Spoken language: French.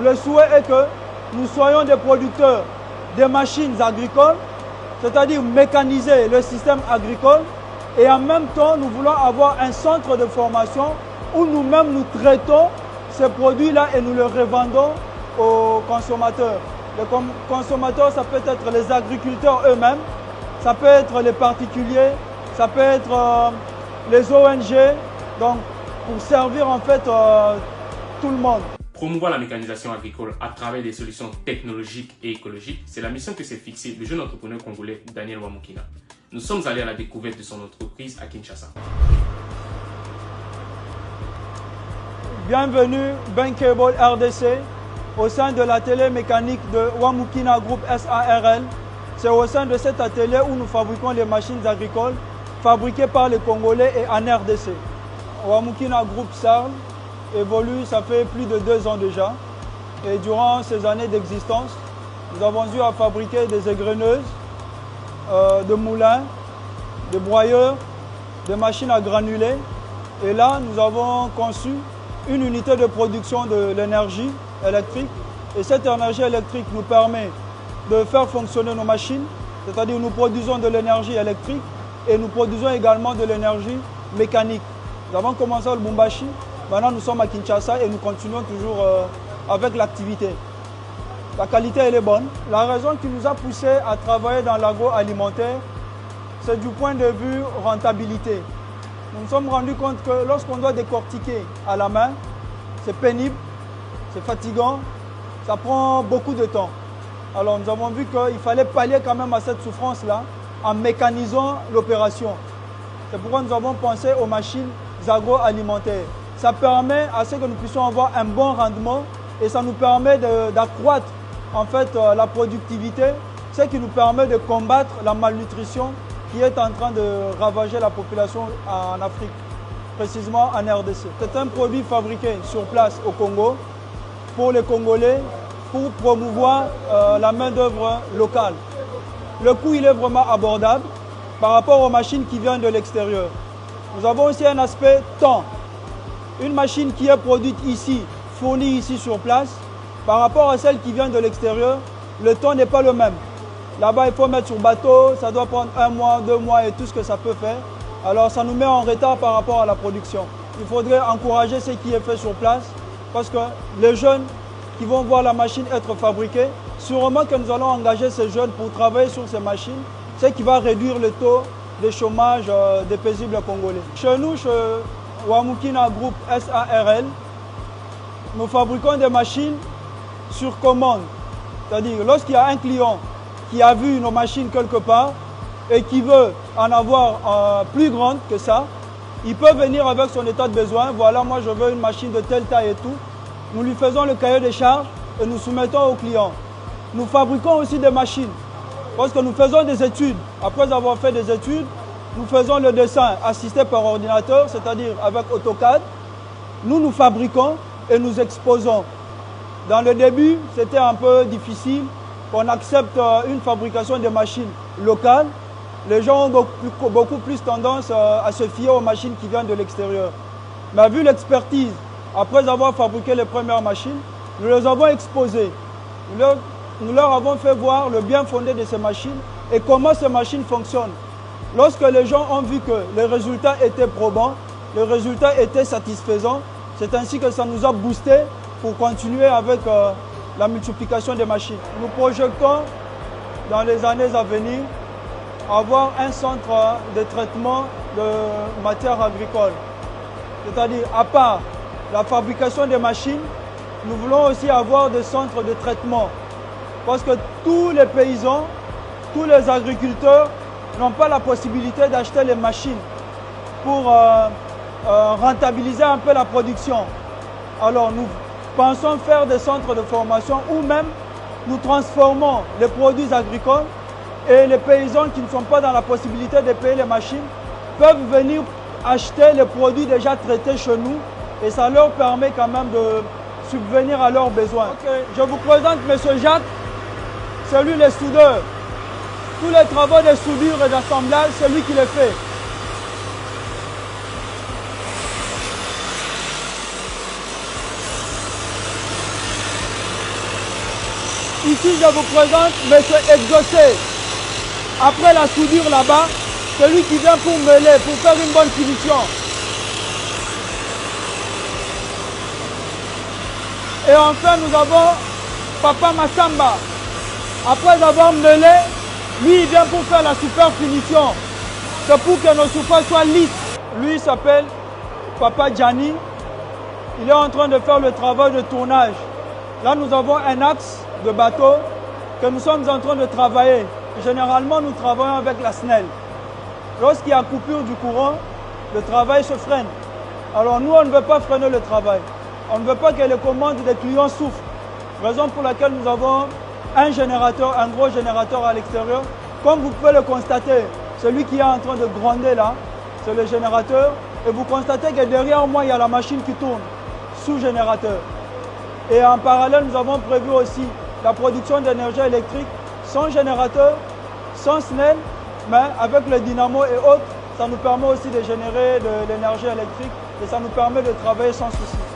Le souhait est que nous soyons des producteurs de machines agricoles, c'est-à-dire mécaniser le système agricole, et en même temps nous voulons avoir un centre de formation où nous-mêmes nous traitons ces produits-là et nous les revendons aux consommateurs. Les consommateurs, ça peut être les agriculteurs eux-mêmes, ça peut être les particuliers, ça peut être les ONG, donc pour servir en fait tout le monde. Promouvoir la mécanisation agricole à travers des solutions technologiques et écologiques, c'est la mission que s'est fixée le jeune entrepreneur congolais Daniel Wamukina. Nous sommes allés à la découverte de son entreprise à Kinshasa. Bienvenue Bankable RDC au sein de l'atelier mécanique de Wamukina Group SARL. C'est au sein de cet atelier où nous fabriquons les machines agricoles fabriquées par les Congolais et en RDC. Wamukina Group SARL évolue, ça fait plus de 2 ans déjà. Et durant ces années d'existence, nous avons eu à fabriquer des égreneuses, de moulins, des broyeurs, des machines à granulés. Et là, nous avons conçu une unité de production de l'énergie électrique. Et cette énergie électrique nous permet de faire fonctionner nos machines, c'est-à-dire nous produisons de l'énergie électrique et nous produisons également de l'énergie mécanique. Nous avons commencé au Lubumbashi, maintenant nous sommes à Kinshasa et nous continuons toujours avec l'activité. La qualité elle est bonne. La raison qui nous a poussé à travailler dans l'agroalimentaire, c'est du point de vue rentabilité. Nous nous sommes rendus compte que lorsqu'on doit décortiquer à la main, c'est pénible, c'est fatigant, ça prend beaucoup de temps. Alors nous avons vu qu'il fallait pallier quand même à cette souffrance-là en mécanisant l'opération. C'est pourquoi nous avons pensé aux machines agroalimentaires. Ça permet à ce que nous puissions avoir un bon rendement et ça nous permet d'accroître en fait la productivité, ce qui nous permet de combattre la malnutrition qui est en train de ravager la population en Afrique, précisément en RDC. C'est un produit fabriqué sur place au Congo pour les Congolais, pour promouvoir la main-d'œuvre locale. Le coût il est vraiment abordable par rapport aux machines qui viennent de l'extérieur. Nous avons aussi un aspect temps. Une machine qui est produite ici, fournie ici sur place, par rapport à celle qui vient de l'extérieur, le temps n'est pas le même. Là-bas, il faut mettre sur bateau, ça doit prendre 1 mois, 2 mois et tout ce que ça peut faire. Alors ça nous met en retard par rapport à la production. Il faudrait encourager ce qui est fait sur place parce que les jeunes qui vont voir la machine être fabriquée, sûrement que nous allons engager ces jeunes pour travailler sur ces machines, ce qui va réduire le taux de chômage des paisibles congolais. Chez nous, chez Wamukina Group SARL, nous fabriquons des machines sur commande. C'est-à-dire, lorsqu'il y a un client qui a vu nos machines quelque part et qui veut en avoir plus grande que ça, il peut venir avec son état de besoin. Voilà, moi je veux une machine de telle taille et tout. Nous lui faisons le cahier des charges et nous soumettons au client. Nous fabriquons aussi des machines parce que nous faisons des études. Après avoir fait des études, nous faisons le dessin assisté par ordinateur, c'est-à-dire avec AutoCAD. Nous fabriquons et nous exposons. Dans le début, c'était un peu difficile qu'on accepte une fabrication de machines locales. Les gens ont beaucoup plus tendance à se fier aux machines qui viennent de l'extérieur. Mais vu l'expertise, après avoir fabriqué les premières machines, nous les avons exposées. Nous leur avons fait voir le bien fondé de ces machines et comment ces machines fonctionnent. Lorsque les gens ont vu que les résultats étaient probants, les résultats étaient satisfaisants, c'est ainsi que ça nous a boosté pour continuer avec la multiplication des machines. Nous projetons dans les années à venir avoir un centre de traitement de matières agricoles. C'est-à-dire, à part la fabrication des machines, nous voulons aussi avoir des centres de traitement. Parce que tous les paysans, tous les agriculteurs n'ont pas la possibilité d'acheter les machines pour rentabiliser un peu la production. Alors nous pensons faire des centres de formation où même nous transformons les produits agricoles et les paysans qui ne sont pas dans la possibilité de payer les machines peuvent venir acheter les produits déjà traités chez nous et ça leur permet quand même de subvenir à leurs besoins. Okay. Je vous présente M. Jacques, c'est lui le soudeur. Tous les travaux de soudure et d'assemblage, c'est lui qui les fait. Ici, je vous présente M. Exaucé. Après la soudure là-bas, celui qui vient pour mêler, pour faire une bonne finition. Et enfin, nous avons Papa Massamba. Après avoir mêlé, lui, il vient pour faire la super finition. C'est pour que nos surfaces soient lisses. Lui, il s'appelle Papa Gianni. Il est en train de faire le travail de tournage. Là, nous avons un axe de bateau que nous sommes en train de travailler. Généralement, nous travaillons avec la SNEL. Lorsqu'il y a coupure du courant, le travail se freine. Alors nous, on ne veut pas freiner le travail. On ne veut pas que les commandes des clients souffrent. Raison pour laquelle nous avons un générateur, un gros générateur à l'extérieur. Comme vous pouvez le constater, celui qui est en train de gronder là, c'est le générateur. Et vous constatez que derrière moi, il y a la machine qui tourne, sous générateur. Et en parallèle, nous avons prévu aussi la production d'énergie électrique sans générateur, sans SNEL, mais avec le dynamo et autres, ça nous permet aussi de générer de l'énergie électrique et ça nous permet de travailler sans souci.